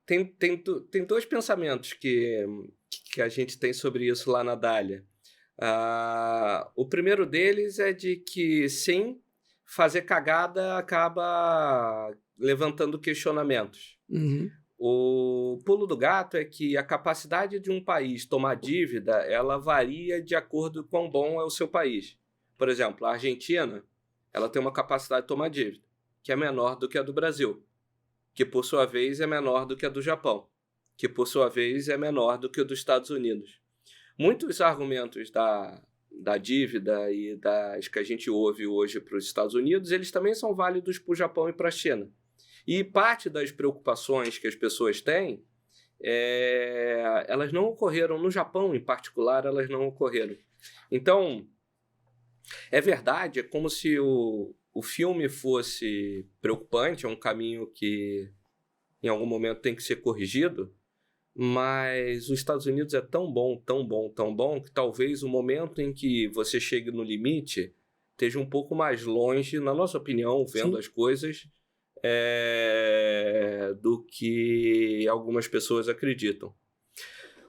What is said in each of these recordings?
Tem dois pensamentos que a gente tem sobre isso lá na Dália. O primeiro deles é de que, sim, fazer cagada acaba levantando questionamentos. Uhum. O pulo do gato é que a capacidade de um país tomar dívida, ela varia de acordo com quão bom é o seu país. Por exemplo, a Argentina, ela tem uma capacidade de tomar dívida, que é menor do que a do Brasil, que por sua vez é menor do que a do Japão, que por sua vez é menor do que a dos Estados Unidos. Muitos argumentos da dívida e das que a gente ouve hoje para os Estados Unidos, eles também são válidos para o Japão e para a China. E parte das preocupações que as pessoas têm, elas não ocorreram no Japão, em particular, elas não ocorreram. Então, é verdade, é como se o filme fosse preocupante, é um caminho que em algum momento tem que ser corrigido, mas os Estados Unidos é tão bom, tão bom, tão bom, que talvez o momento em que você chegue no limite esteja um pouco mais longe, na nossa opinião, vendo Sim. as coisas, do que algumas pessoas acreditam.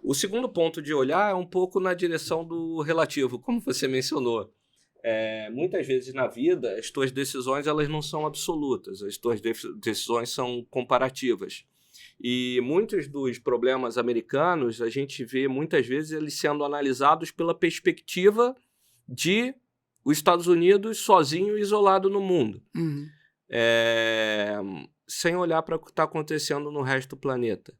O segundo ponto de olhar é um pouco na direção do relativo, como você mencionou. Muitas vezes na vida, as tuas decisões elas não são absolutas, as tuas decisões são comparativas. E muitos dos problemas americanos, a gente vê muitas vezes eles sendo analisados pela perspectiva de os Estados Unidos sozinho e isolado no mundo. Uhum. Sem olhar para o que está acontecendo no resto do planeta.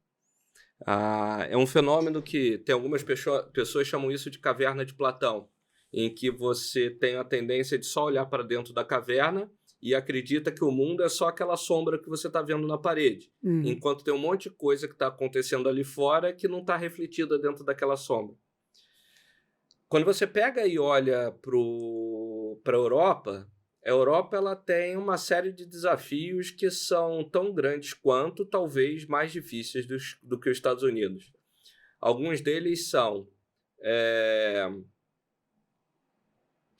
É um fenômeno que tem algumas pessoas chamam isso de caverna de Platão, em que você tem a tendência de só olhar para dentro da caverna e acredita que o mundo é só aquela sombra que você está vendo na parede, enquanto tem um monte de coisa que está acontecendo ali fora que não está refletida dentro daquela sombra. Quando você pega e olha para a Europa ela tem uma série de desafios que são tão grandes quanto, talvez, mais difíceis do que os Estados Unidos. Alguns deles são...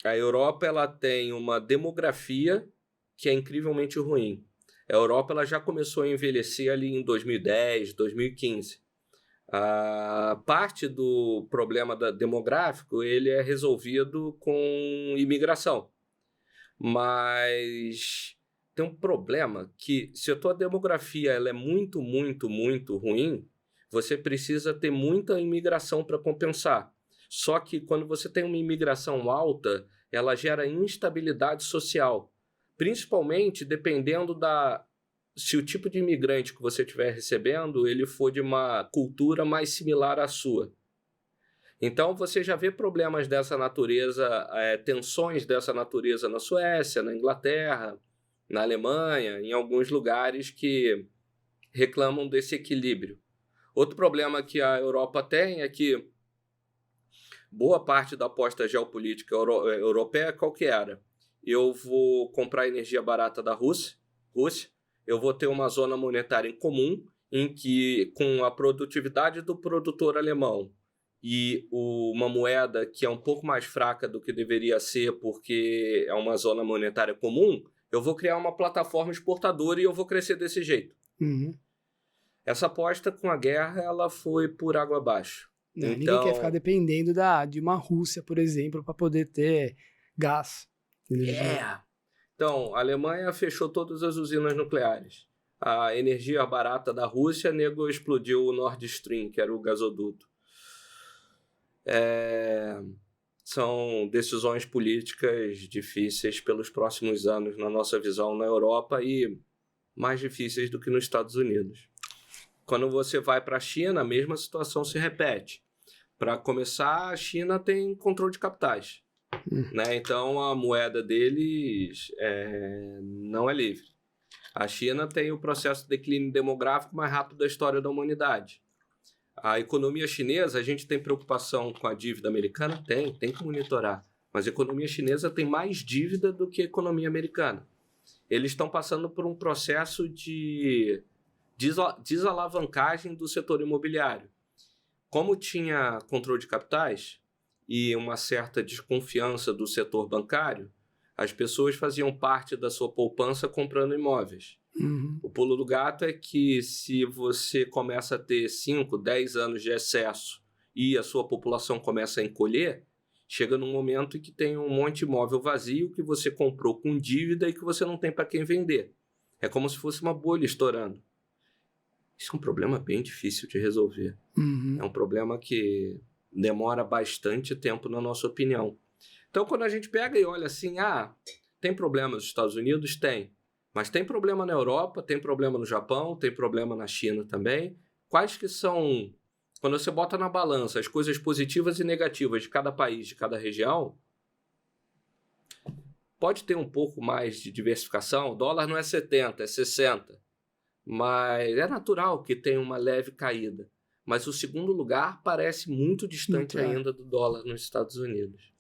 A Europa ela tem uma demografia que é incrivelmente ruim. A Europa ela já começou a envelhecer ali em 2010, 2015. A parte do problema demográfico ele é resolvido com imigração. Mas tem um problema que se a tua demografia ela é muito, muito, muito ruim, você precisa ter muita imigração para compensar. Só que quando você tem uma imigração alta, ela gera instabilidade social, principalmente dependendo se o tipo de imigrante que você estiver recebendo ele for de uma cultura mais similar à sua. Então, você já vê problemas dessa natureza, tensões dessa natureza na Suécia, na Inglaterra, na Alemanha, em alguns lugares que reclamam desse equilíbrio. Outro problema que a Europa tem é que boa parte da aposta geopolítica europeia, qual que era? Eu vou comprar energia barata da Rússia, eu vou ter uma zona monetária em comum, em que, com a produtividade do produtor alemão, e uma moeda que é um pouco mais fraca do que deveria ser porque é uma zona monetária comum, eu vou criar uma plataforma exportadora e eu vou crescer desse jeito. Uhum. Essa aposta com a guerra ela foi por água abaixo. Não, ninguém quer ficar dependendo de uma Rússia, por exemplo, para poder ter gás. Então, a Alemanha fechou todas as usinas nucleares. A energia barata da Rússia, nego explodiu o Nord Stream, que era o gasoduto. São decisões políticas difíceis pelos próximos anos, na nossa visão, na Europa e mais difíceis do que nos Estados Unidos. Quando você vai para a China, a mesma situação se repete. Para começar, a China tem controle de capitais. Né? Então, a moeda deles não é livre. A China tem o processo de declínio demográfico mais rápido da história da humanidade. A economia chinesa, a gente tem preocupação com a dívida americana? Tem que monitorar. Mas a economia chinesa tem mais dívida do que a economia americana. Eles estão passando por um processo de desalavancagem do setor imobiliário. Como tinha controle de capitais e uma certa desconfiança do setor bancário, as pessoas faziam parte da sua poupança comprando imóveis. Uhum. O pulo do gato é que se você começa a ter 5, 10 anos de excesso e a sua população começa a encolher, chega num momento em que tem um monte de imóvel vazio que você comprou com dívida e que você não tem para quem vender. É como se fosse uma bolha estourando. Isso é um problema bem difícil de resolver. Uhum. É um problema que demora bastante tempo, na nossa opinião. Então, quando a gente pega e olha assim, tem problema nos Estados Unidos? Tem. Mas tem problema na Europa, tem problema no Japão, tem problema na China também. Quais que são, quando você bota na balança as coisas positivas e negativas de cada país, de cada região, pode ter um pouco mais de diversificação. O dólar não é 70, é 60. Mas é natural que tenha uma leve caída. Mas o segundo lugar parece muito distante Muito, é. ainda do dólar nos Estados Unidos.